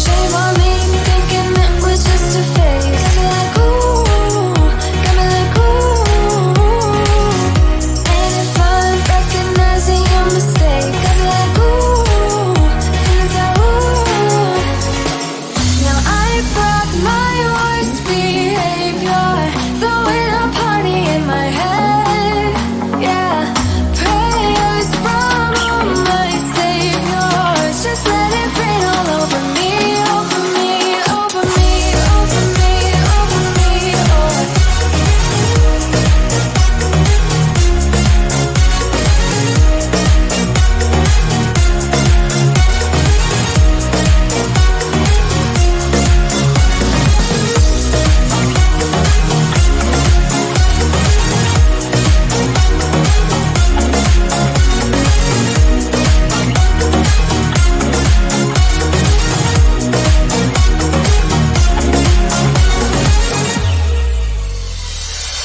Shame on me, thinking it was just a phase. Got me like ooh, got me like ooh. And if I'm recognizing your mistake, got me like ooh, feelings like ooh. Now I brought my worst behavior, throwing a party in my head. Yeah, prayers from my saviors, just let it rain all over me, over me, over me, over me, over me.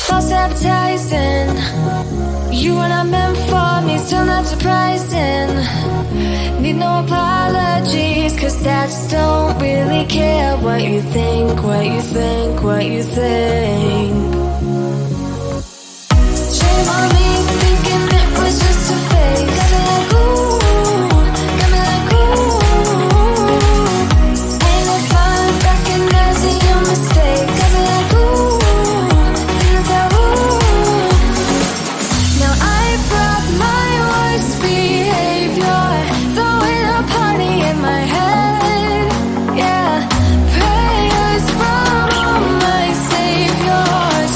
False advertising, you were not meant for me, still not surprising. Need no apologies, cause I just don't really care what you think, what you think, what you think. Shame on me, thinking it was just a phase. Got me like ooh, got me like ooh. And if I'm recognizing your mistake, got me like ooh, feelings like ooh. Now I brought my worst behavior, throwing a party in my head. Yeah, prayers from my saviors,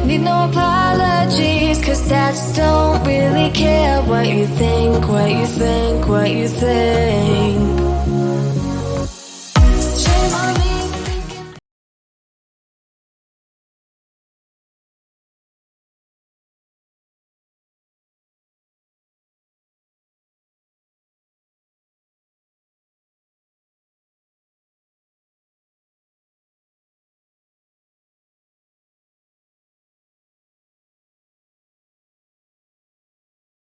Need no apologies, 'cause stats don't really care what you think, what you think, what you think.